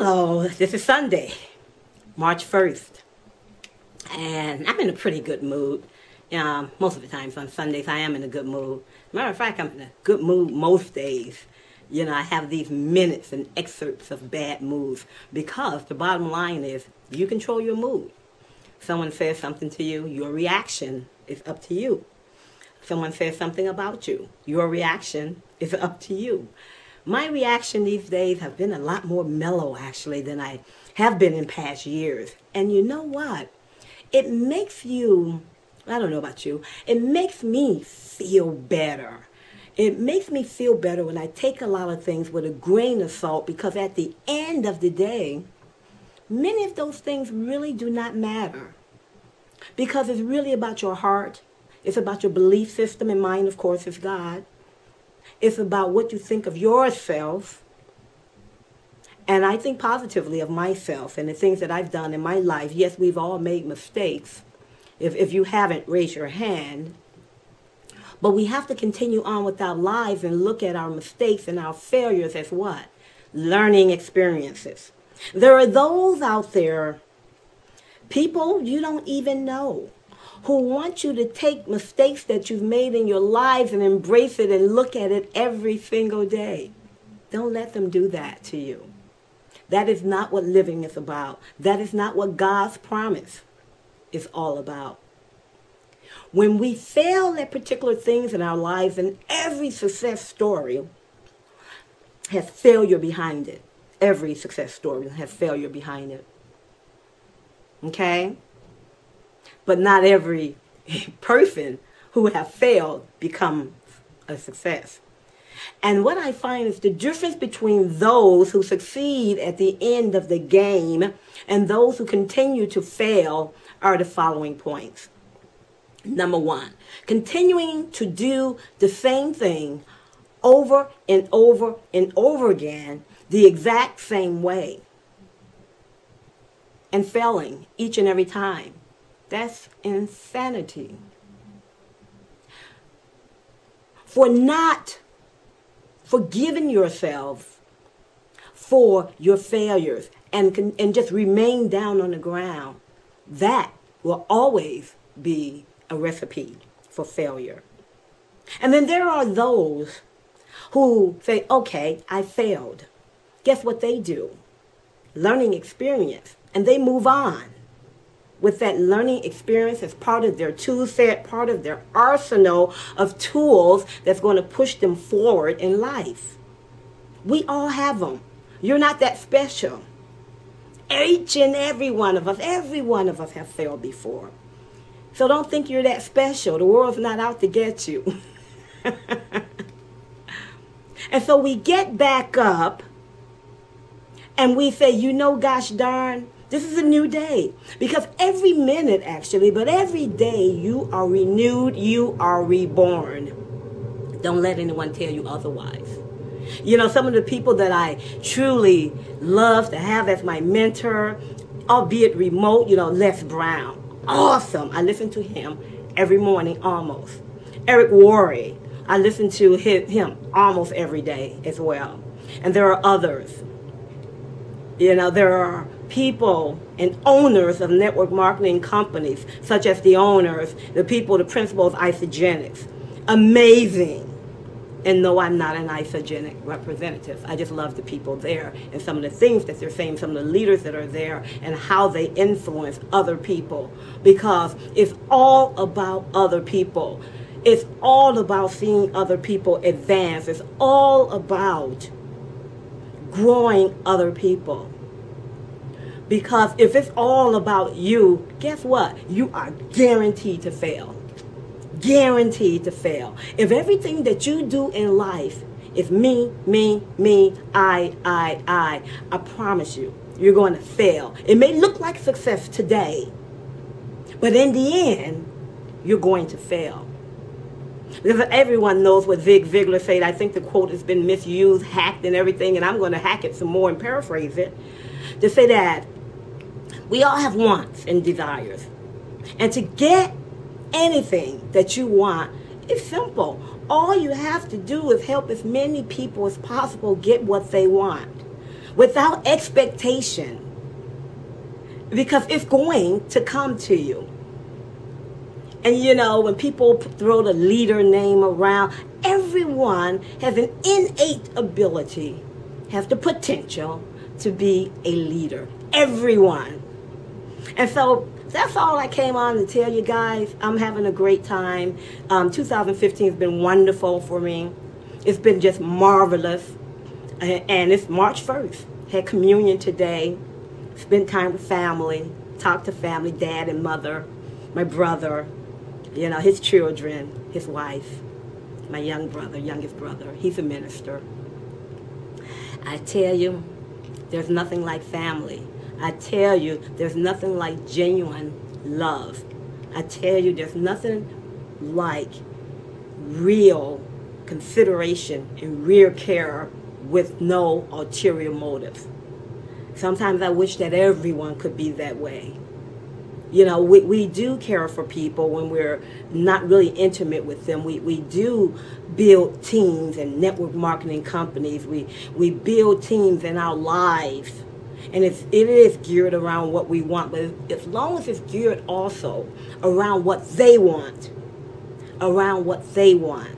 Hello, this is Sunday, March 1st, and I'm in a pretty good mood. Most of the times on Sundays I am in a good mood. Matter of fact, I'm in a good mood most days. I have these minutes and excerpts of bad moods because the bottom line is you control your mood. Someone says something to you, your reaction is up to you. Someone says something about you, your reaction is up to you. My reaction these days have been a lot more mellow, actually, than I have been in past years. And you know what? It makes you, I don't know about you, it makes me feel better. It makes me feel better when I take a lot of things with a grain of salt, because at the end of the day, many of those things really do not matter. Because it's really about your heart. It's about your belief system, and mine, of course, is God. It's about what you think of yourself. And I think positively of myself and the things that I've done in my life. Yes, we've all made mistakes. If you haven't, raise your hand. But we have to continue on with our lives and look at our mistakes and our failures as what? Learning experiences. There are those out there, people you don't even know, who want you to take mistakes that you've made in your lives and embrace it and look at it every single day. Don't let them do that to you. That is not what living is about. That is not what God's promise is all about. When we fail at particular things in our lives, and every success story has failure behind it. Every success story has failure behind it. Okay? But not every person who has failed becomes a success. And what I find is the difference between those who succeed at the end of the game and those who continue to fail are the following points. Number one, continuing to do the same thing over and over and over again the exact same way and failing each and every time. That's insanity. For not forgiving yourself for your failures and just remain down on the ground, that will always be a recipe for failure. And then there are those who say, okay, I failed. Guess what they do? Learning experience. And they move on with that learning experience as part of their tool set, part of their arsenal of tools that's going to push them forward in life. We all have them. You're not that special. Each and every one of us have failed before. So don't think you're that special. The world's not out to get you. And so we get back up and we say, gosh darn, this is a new day. Because every minute, actually, but every day you are renewed, you are reborn. Don't let anyone tell you otherwise. Some of the people that I truly love to have as my mentor, albeit remote, Les Brown. Awesome. I listen to him every morning almost. Eric Worre, I listen to him almost every day as well. And there are others. There are people and owners of network marketing companies, such as the owners, the people, the principals of Isogenics. Amazing. And no, I'm not an Isogenic representative. I just love the people there and some of the things that they're saying, some of the leaders that are there and how they influence other people. Because it's all about other people. It's all about seeing other people advance. It's all about growing other people. Because if it's all about you, guess what? You are guaranteed to fail. Guaranteed to fail. If everything that you do in life is me, I promise you, you're going to fail. It may look like success today, but in the end, you're going to fail. Because everyone knows what Zig Ziglar said. I think the quote has been misused, hacked, and everything, and I'm going to hack it some more and paraphrase it to say that we all have wants and desires. And to get anything that you want, it's simple. All you have to do is help as many people as possible get what they want. without expectation, because it's going to come to you. And you know, when people throw the leader name around, everyone has an innate ability, has the potential to be a leader. Everyone. And so that's all I came on to tell you guys. I'm having a great time. 2015 has been wonderful for me. It's been just marvelous. And it's March 1st. Had communion today. Spent time with family. Talked to family, dad and mother, my brother, you know, his children, his wife, my youngest brother. He's a minister. I tell you, there's nothing like family. I tell you, there's nothing like genuine love. I tell you, there's nothing like real consideration and real care with no ulterior motive. Sometimes I wish that everyone could be that way. You know, we do care for people when we're not really intimate with them. We do build teams and network marketing companies. We build teams in our lives. And it is geared around what we want. But as long as it's geared also around what they want. Around what they want.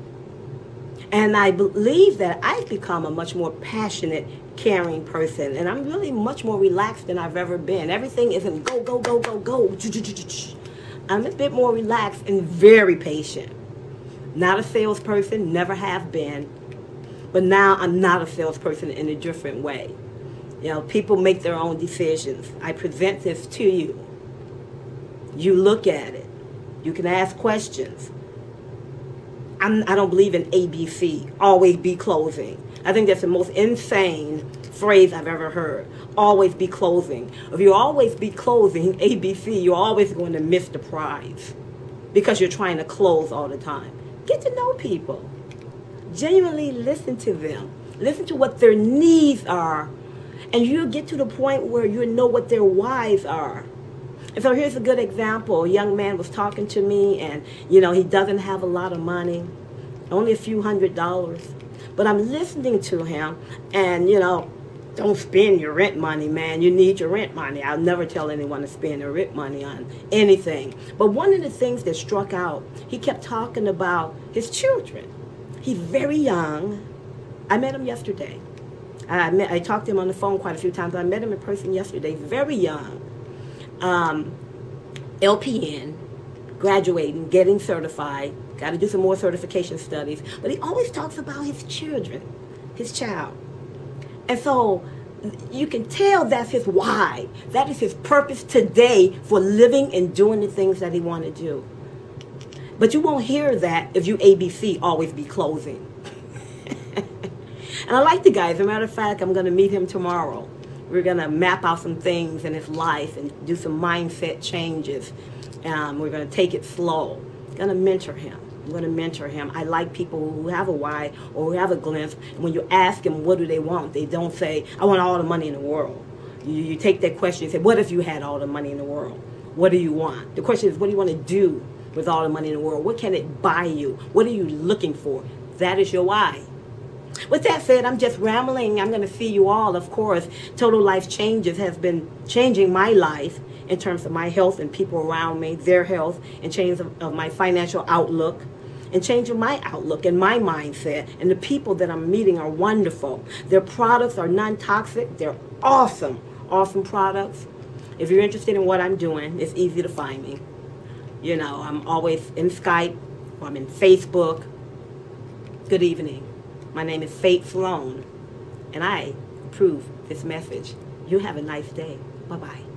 And I believe that I've become a much more passionate, caring person. And I'm really much more relaxed than I've ever been. Everything isn't go, go, go, go, go. I'm a bit more relaxed and very patient. Not a salesperson, never have been. But now I'm not a salesperson in a different way. You know, people make their own decisions. I present this to you. You look at it. You can ask questions. I don't believe in ABC, always be closing. I think that's the most insane phrase I've ever heard. Always be closing. If you always be closing ABC, you're always going to miss the prize because you're trying to close all the time. Get to know people. Genuinely listen to them. Listen to what their needs are. And you'll get to the point where you know what their whys are. And so here's a good example. A young man was talking to me, and, you know, he doesn't have a lot of money, only a few $100s. But I'm listening to him, and, you know, don't spend your rent money, man. You need your rent money. I'll never tell anyone to spend their rent money on anything. But one of the things that struck out, he kept talking about his children. He's very young. I met him yesterday. I talked to him on the phone quite a few times, but I met him in person yesterday. Very young. LPN, graduating, getting certified, got to do some more certification studies, but he always talks about his children, his child. And so you can tell that's his why. That is his purpose today for living and doing the things that he want to do. But you won't hear that if you ABC, always be closing. And I like the guy. As a matter of fact, I'm going to meet him tomorrow. We're going to map out some things in his life and do some mindset changes. We're going to take it slow. I'm going to mentor him. I'm going to mentor him. I like people who have a why or who have a glimpse. And when you ask them what do they want, they don't say, I want all the money in the world. You take that question and say, what if you had all the money in the world? What do you want? The question is, what do you want to do with all the money in the world? What can it buy you? What are you looking for? That is your why. With that said, I'm just rambling. I'm going to see you all, of course. Total Life Changes has been changing my life in terms of my health and people around me, their health, and change of my financial outlook, and changing my outlook and my mindset. And the people that I'm meeting are wonderful. Their products are non-toxic. They're awesome, awesome products. If you're interested in what I'm doing, it's easy to find me. You know, I'm always in Skype, or I'm in Facebook. Good evening. My name is Sloan, and I approve this message. You have a nice day. Bye-bye.